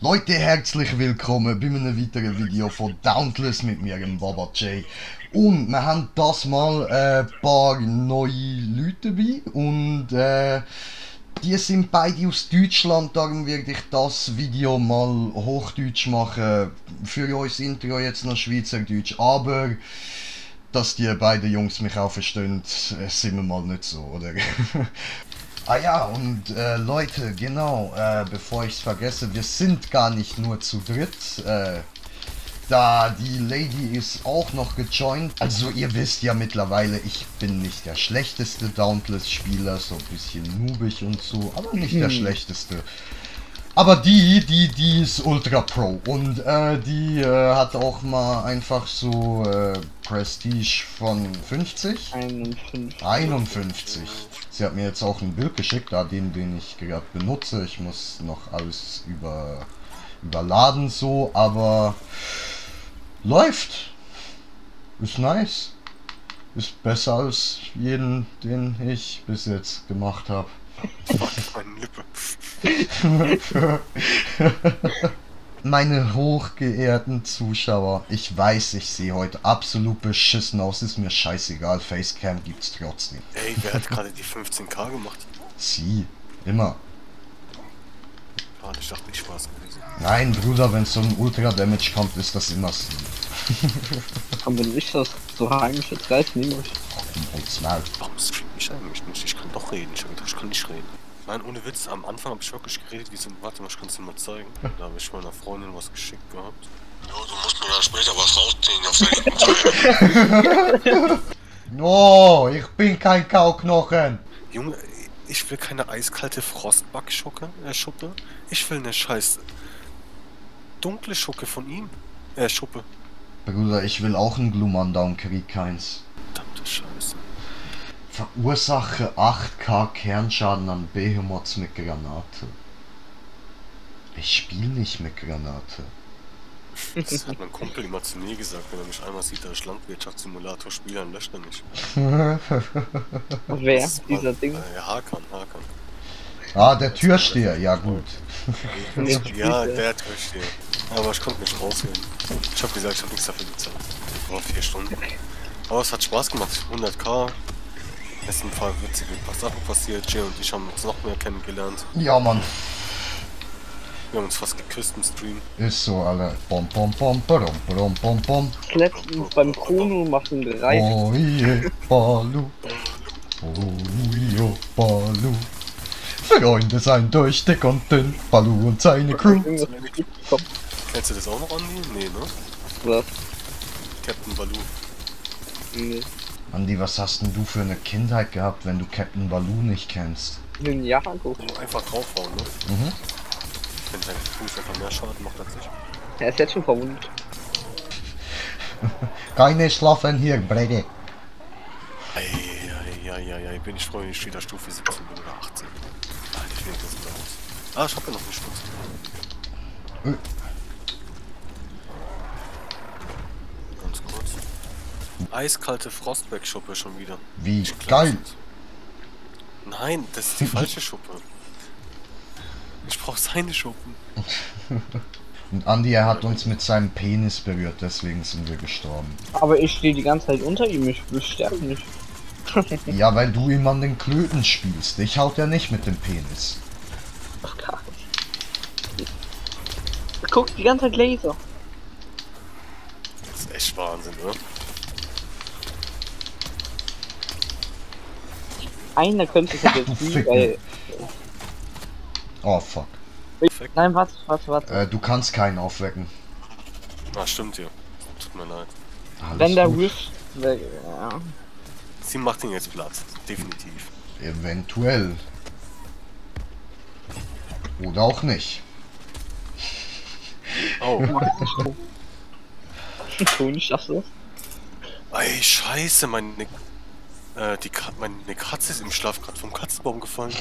Leute, herzlich willkommen bei einem weiteren Video von Dauntless mit mir, dem Baba J. Und wir haben das mal ein paar neue Leute dabei und die sind beide aus Deutschland, darum werde ich das Video mal Hochdeutsch machen. Für uns Intro jetzt noch Schweizerdeutsch, aber dass die beiden Jungs mich auch verstehen, sind wir mal nicht so, oder? Ah ja, und Leute, genau, bevor ich es vergesse, wir sind gar nicht nur zu dritt, da die Lady ist auch noch gejoint. Also ihr wisst ja mittlerweile, ich bin nicht der schlechteste Dauntless-Spieler, so ein bisschen noobig und so, aber nicht der schlechteste. Aber die ist Ultra Pro und die hat auch mal einfach so Prestige von 50? 51. Sie hat mir jetzt auch ein Bild geschickt, da den ich gerade benutze. Ich muss noch alles überladen so, aber läuft. Ist nice. Ist besser als jeden, den ich bis jetzt gemacht habe. Meine hochgeehrten Zuschauer, ich weiß, ich sehe heute absolut beschissen aus, ist mir scheißegal, Facecam gibt's trotzdem. Ey, wer hat gerade die 15k gemacht? Sie, immer. Ah, ich dachte nicht Spaß gewesen. Nein, Bruder, wenn so ein Ultra-Damage kommt, ist das immer sie. Aber wenn ich das so heimisch jetzt gleich nehme ich. Warum stream ich eigentlich nicht? Ich kann doch reden, ich hab gedacht, ich kann nicht reden. Nein, ohne Witz, am Anfang habe ich wirklich geredet, wie so, warte mal, ich kann es dir mal zeigen. Da habe ich meiner Freundin was geschickt gehabt. Ja, du musst mir da später was rausziehen auf deinen Fall. No, ich bin kein Kauknochen. Junge, ich will keine eiskalte Frostback-Schuppe. Ich will eine scheiß dunkle Schuppe von ihm. Schuppe. Bruder, ich will auch einen Glumanda und krieg keins. Verdammte Scheiße. Verursache 8k Kernschaden an Behemoths mit Granate. Ich spiele nicht mit Granate. Das hat mein Kumpel immer zu mir gesagt, wenn er mich einmal sieht, als Landwirtschaftssimulator spiele, dann löscht er nicht. Wer? Dieser Ding? Hakan. Ah, der Türsteher, ja gut. Ja, der Türsteher. Aber ich konnte nicht rausgehen. Ich hab gesagt, ich hab nichts dafür bezahlt. War 4 Stunden. Aber es hat Spaß gemacht, 100k. Es sind ein paar witzige Sachen passiert. Jay und ich haben uns noch mehr kennengelernt. Ja, Mann. Wir haben uns fast geküsst im Stream. Ist so, Alter. Bom, bom, bom, bom, bom, bom, bom. Letztens beim Chrono machen 3. Oh je, Balu. Oh je, Balu. Freunde sein durch dick und dünn. Balu und seine Crew. Kennst du das auch noch, Andi? Nee, ne? Was? Captain Baloo. Nee. Andi, was hast denn du für eine Kindheit gehabt, wenn du Captain Baloo nicht kennst? Den Jago. Einfach draufhauen, ne? Mhm. Wenn dein Fuß einfach mehr Schaden macht als ich. Er ist jetzt schon verwundet. Keine Schlafen hier, Brede. Eieieiei, bin ich froh, wenn ich wieder Stufe 17 bin oder 18. Alter, ich will das wieder raus. Ah, ich hab ja noch eine Stufe. Ganz kurz. Eiskalte Frostback-Schuppe schon wieder. Wie geil. Nein, das ist die falsche Schuppe. Ich brauch seine Schuppen. Und Andi, er hat uns mit seinem Penis berührt, deswegen sind wir gestorben. Aber ich stehe die ganze Zeit unter ihm, ich sterbe nicht. Ja, weil du ihm an den Klöten spielst. Ich haut ja nicht mit dem Penis. Ach, gar nicht. Guck, die ganze Zeit Laser. Das ist echt Wahnsinn, oder? Einer könnte es jetzt nie, weil... Oh, fuck. Nein, warte. Du kannst keinen aufwecken. Ah, stimmt ja. Tut mir leid. Alles Wenn der gut. Rift... Ja. Sie macht ihn jetzt Platz. Definitiv. Eventuell. Oder auch nicht. Oh. Toni, schaffst du das? Ey, scheiße, meine Katze ist im Schlaf gerade vom Katzenbaum gefallen.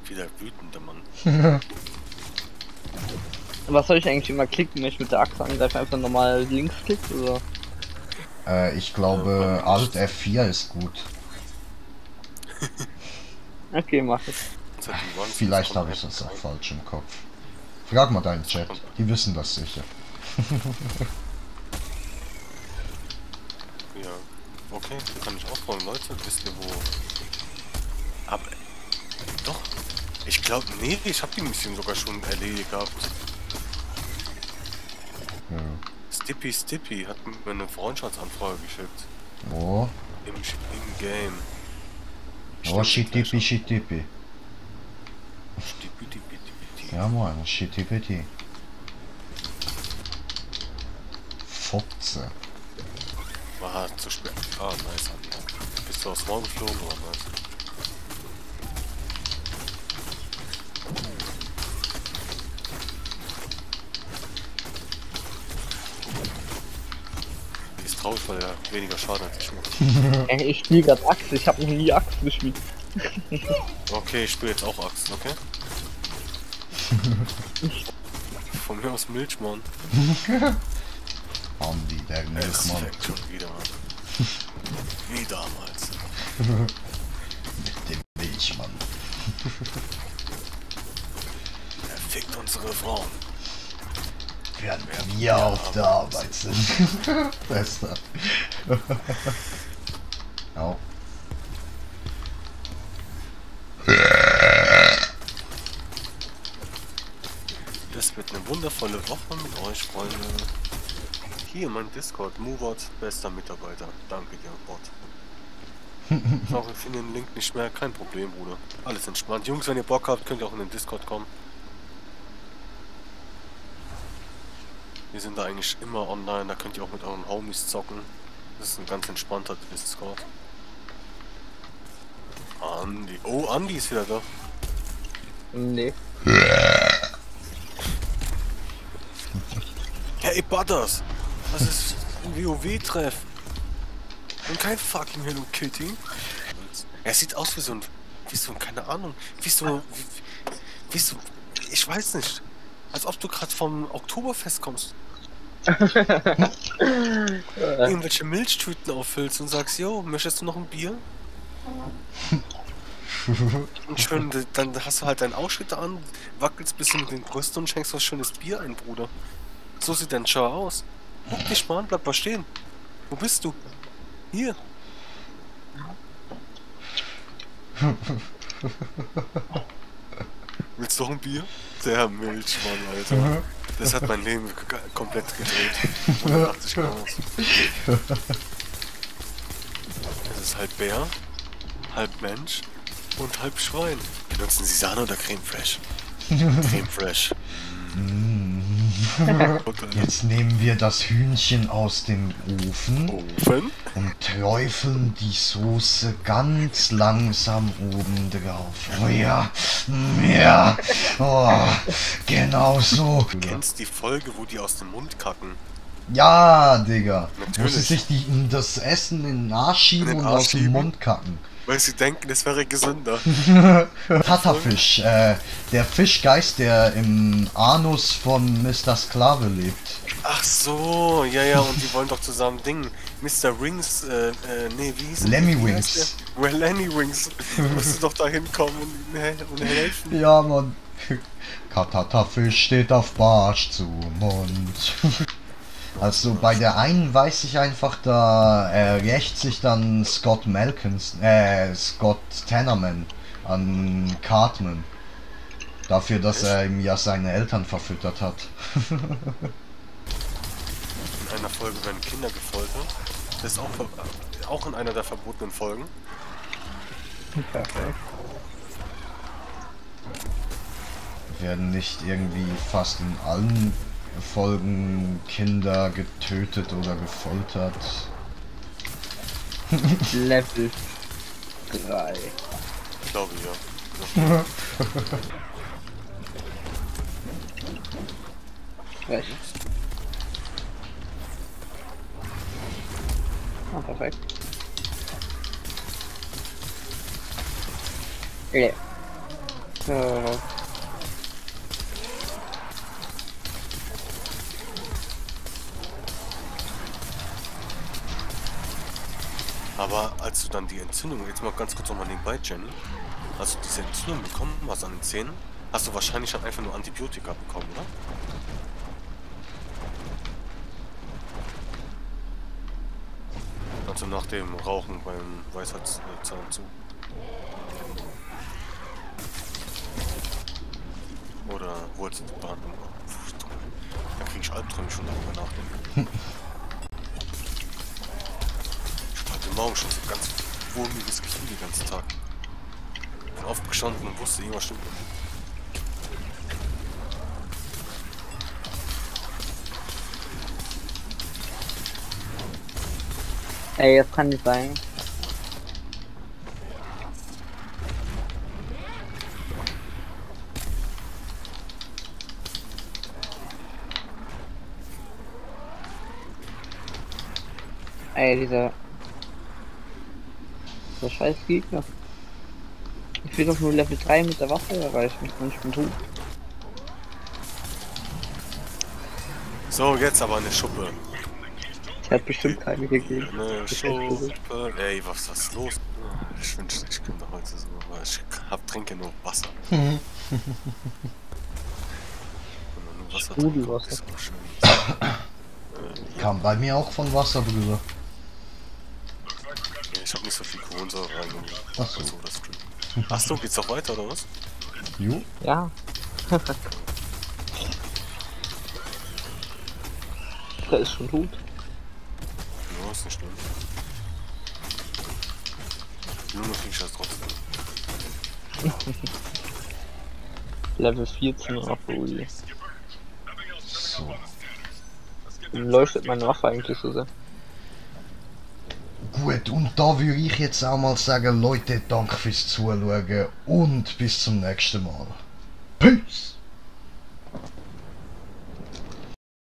Wieder wütender Mann. Was soll ich eigentlich immer klicken, wenn ich mit der Achse angreife? Einfach normal links klickt oder? Ich glaube, Alt F4 ist gut. Okay, mach es. Das hat die One- Vielleicht kommt habe ich nicht das auch rein. falsch im Kopf. Frag mal deinen Chat, die wissen das sicher. Ja. Okay, kann ich ausbauen, Leute. Wisst ihr wo? Aber. Doch. Ich glaube, nee, ich habe die Mission sogar schon erledigt gehabt. Ja. Stippy hat mir eine Freundschaftsanfrage geschickt. Oh, Im Game. oh, shittipi, shittipi. Stippity. Ja, moin, shittipi. Fotze. War zu spät. Ah, nice. Bist du aus Maul geflogen oder was? Die ist traurig, weil er weniger Schaden als ich macht. Ey, ich spiele gerade Axt, ich habe noch nie Axt gespielt. Okay, ich spiele jetzt auch Axt, okay? Von mir aus Milchmann. Andi, der Es Milchmann. fängt schon wieder an. Wie damals. Mit dem Milchmann. Er fickt unsere Frauen. Während wir auf der Arbeit sind. Bester. Au. Das wird eine wundervolle Woche mit euch, Freunde. Hier mein Discord, Movot, bester Mitarbeiter. Danke dir, Bot. Auch ich finde den Link nicht mehr, kein Problem, Bruder. Alles entspannt. Jungs, wenn ihr Bock habt, könnt ihr auch in den Discord kommen. Wir sind da eigentlich immer online, da könnt ihr auch mit euren Homies zocken. Das ist ein ganz entspannter Discord. Andi. Oh, Andi ist wieder da. Nee. Hey, Butters! Was ist ein WoW-Treff? Und kein fucking Hello Kitty. Er sieht aus wie so ein, keine Ahnung, wie so, ich weiß nicht. Als ob du gerade vom Oktoberfest kommst. Irgendwelche Milchtüten auffüllst und sagst, yo, möchtest du noch ein Bier? Und schön, dann hast du halt deinen Ausschnitt an, wackelst ein bisschen mit den Brüsten und schenkst was schönes Bier ein, Bruder. So sieht dein Schau aus. Guck dich mal an, bleib mal stehen. Wo bist du? Hier. Willst du noch ein Bier? Der Milchmann, Alter. Das hat mein Leben komplett gedreht. 180 Grad. Das ist halb Bär, halb Mensch und halb Schwein. Benutzen Sie Sahne oder Creme Fraiche? Creme Fraiche. Jetzt nehmen wir das Hühnchen aus dem Ofen und träufeln die Soße ganz langsam oben drauf. Oh ja, ja, oh, genau so. Du kennst die Folge, wo die aus dem Mund kacken? Ja, Digga. Muss sie Natürlich. sich das Essen in den Arsch schieben In den und Arsch aus dem schieben? Mund kacken. Weil sie denken, es wäre gesünder. Tatafisch, der Fischgeist, der im Anus von Mr. Sklave lebt. Ach so, ja, und die wollen doch zusammen dingen. Mr. Rings, nee, wie hieß Lemmy wie heißt Wings. der? Well, Lenny Wings. Du musst doch da hinkommen und helfen. Ja, Mann. Tatafisch steht auf Barsch zu Mund. Also bei der einen weiß ich einfach, da rächt sich dann Scott Tenorman an Cartman. Dafür, dass er ihm ja seine Eltern verfüttert hat. In einer Folge werden Kinder gefoltert. Das ist auch in einer der verbotenen Folgen. Perfekt. Werden nicht irgendwie fast in allen Folgen Kinder getötet oder gefoltert? Level 3. Ich glaube, ja. Recht. Ah, perfekt. Ja. Aber als du dann die Entzündung, jetzt mal ganz kurz nochmal nebenbei, Jenny, als du diese Entzündung bekommen hast an den Zähnen, hast du wahrscheinlich dann einfach nur Antibiotika bekommen, oder? Also nach dem Rauchen beim Weisheitszahn zu. Oder wolltest du die Behandlung machen? Da krieg ich Albträume schon darüber nachdenken. Ich war heute Morgen schon so ganz wohliges Gefühl den ganzen Tag. Bin aufgestanden und wusste, irgendwas stimmt nicht. Ey, das kann nicht sein. Ey, dieser scheiß Gegner. Ich will doch nur Level 3 mit der Waffe erreichen und ich bin tot. So, jetzt aber eine Schuppe. Ich hab bestimmt keine gegeben. Eine Schuppe. Ey, was ist los? Ich wünschte, ich könnte heute so, aber ich trinke nur Wasser. Mhm. Nur Wasser Sprudelwasser. ist auch schön. Kam bei mir auch von Wasser drüber. Ich hab nicht so viel Kohlensäure reingemacht. Ach so. Also, das stimmt. Achso, geht's noch weiter oder was? Jo. Ja. Der ist schon tot. Ja, ist nicht schlimm. Nur noch krieg ich das trotzdem. Level 14 auf Uli. So. Leuchtet meine Waffe eigentlich so sehr. Gut, und da würde ich jetzt auch mal sagen, Leute, danke fürs Zuschauen und bis zum nächsten Mal. Peace!